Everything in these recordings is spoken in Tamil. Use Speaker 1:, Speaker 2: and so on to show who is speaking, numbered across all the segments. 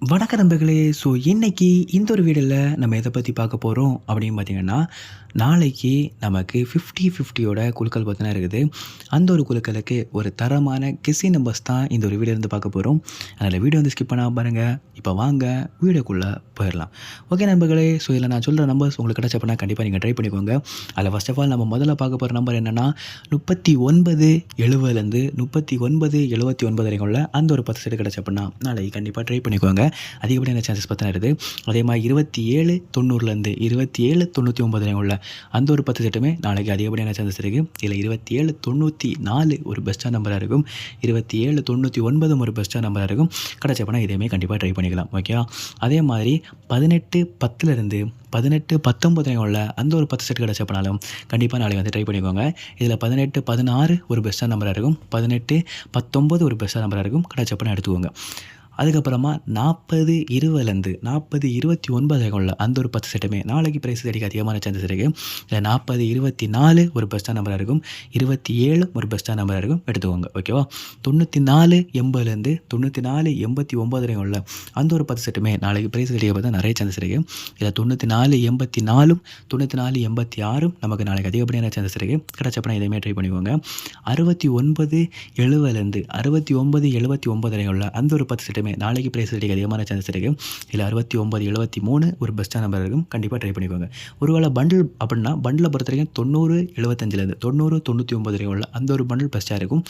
Speaker 1: வணக்க நண்பர்களே. ஸோ இன்னைக்கு இந்த ஒரு வீடியோவில் நம்ம எதை பற்றி பார்க்க போகிறோம் அப்படின்னு பார்த்தீங்கன்னா, நாளைக்கு நமக்கு 50-50யோட குலுக்கல் பார்த்தீங்கன்னா இருக்குது. அந்த ஒரு குலுக்கலுக்கு ஒரு தரமான கெஸ்ஸி நம்பர்ஸ் தான் இந்த ஒரு வீடியோ இருந்து பார்க்க போகிறோம். அதனால் வீடியோ வந்து ஸ்கிப் பண்ணாமல் பாருங்கள். இப்போ வாங்க வீடியோக்குள்ளே போயிடலாம். ஓகே நண்பர்களே, ஸோ இதில் நான் சொல்கிற நம்பர்ஸ் உங்களுக்கு கிடச்சப்பனா கண்டிப்பாக நீங்கள் ட்ரை பண்ணிக்கோங்க. அதில் ஃபர்ஸ்ட் ஆஃப் ஆல் நம்ம முதல்ல பார்க்க போகிற நம்பர் என்னென்னா 39-70லேருந்து 39-79 வரைக்கும் உள்ள அந்த ஒரு 10 செட் கிடச்சப்பனா நாளைக்கு கண்டிப்பாக ட்ரை பண்ணிக்கோங்க. அதிகப்படியான சான்சஸ் பார்த்தா இருக்குது. அதே மாதிரி 27-90லேருந்து 27-99 வரைக்கும் உள்ள அந்த ஒரு 10 செட்டுமே நாளைக்கு அதிகப்படியான சான்சஸ் இருக்குது. இதில் 27-94 ஒரு பெஸ்ட்டாக நம்பராக இருக்கும். 27-99 ஒரு பெஸ்ட்டாக நம்பராக இருக்கும். கிடச்சப்பனா இதையுமே கண்டிப்பாக ட்ரை பண்ணிக்கலாம். ஓகேவா? அதே மாதிரி 18-10லேருந்து 18-19 உள்ள அந்த ஒரு 10 செட் கிடச்சப்பனாலும் கண்டிப்பாக நாளைக்கு வந்து ட்ரை பண்ணிக்கோங்க. இதில் 18-16 ஒரு பெஸ்ட்டாக நம்பராக இருக்கும். 18-19 ஒரு பெஸ்ட்டாக நம்பராக இருக்கும். கிடச்சப்பனா எடுத்துக்கோங்க. அதுக்கப்புறமா 40-20லேருந்து 40-29 உள்ள அந்த ஒரு 10 செட்டுமே நாளைக்கு ப்ரைஸ் அடிக்க அதிகமான சான்சஸ் இருக்குது. இல்லை 40-24 ஒரு பெஸ்ட்டாக நம்பராக இருக்கும். 27 ஒரு பெஸ்ட்டாக நம்பராக இருக்கும். எடுத்துக்கோங்க. ஓகேவா? 94-80லேருந்து 94-89 உள்ள அந்த ஒரு 10 செட்டுமே நாளைக்கு ப்ரைஸ் அடிக்க பார்த்தா நிறைய சான்சஸ் இருக்குது. இல்லை 94-84 94-86 நமக்கு நாளைக்கு அதிகப்படியான சான்சஸ் இருக்குது. கிடச்சப்பனா இதையுமே ட்ரை பண்ணிக்கோங்க. 69-70லேருந்து 69-79 உள்ள அந்த ஒரு 10 செட்டுமே நாளைக்கு ப்ரைஸ் ரேட்டுக்கு அதிகமான சான்சஸ் இருக்குது. இல்லை 69-73 ஒரு பெஸ்ட்டாக நம்பர் இருக்கும். கண்டிப்பாக ட்ரை பண்ணிக்கோங்க. ஒருவேளை பண்டில் அப்படின்னா பண்டிலை பொறுத்த வரைக்கும் 90-75லேருந்து 90-99 வரைக்கும் உள்ள அந்த ஒரு பண்டில் பெஸ்ட்டாக இருக்கும்.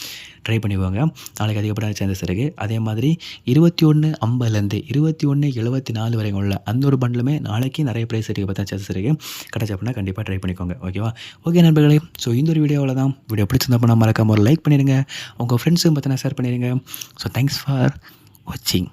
Speaker 1: ட்ரை பண்ணிக்கோங்க. நாளைக்கு அதிகப்படியான சான்சஸ் இருக்குது. அதே மாதிரி 21-50லேருந்து 21-74 வரைக்கும் உள்ள அந்த ஒரு பண்டிலுமே நாளைக்கு நிறைய ப்ரைஸ் ரேட்டுக்கு பார்த்தா சான்சஸ் இருக்குது. கிடச்சப்பனா கண்டிப்பாக ட்ரை பண்ணிக்கோங்க. ஓகேவா? ஓகே நண்பர்களே, ஸோ இந்த ஒரு வீடியோவில் தான். வீடியோ பிடிச்சிருந்தப்போ மறக்காம ஒரு லைக் பண்ணிடுங்க. உங்கள் ஃப்ரெண்ட்ஸும் பார்த்தீங்கன்னா ஷேர் பண்ணிடுங்க. So thanks for watching.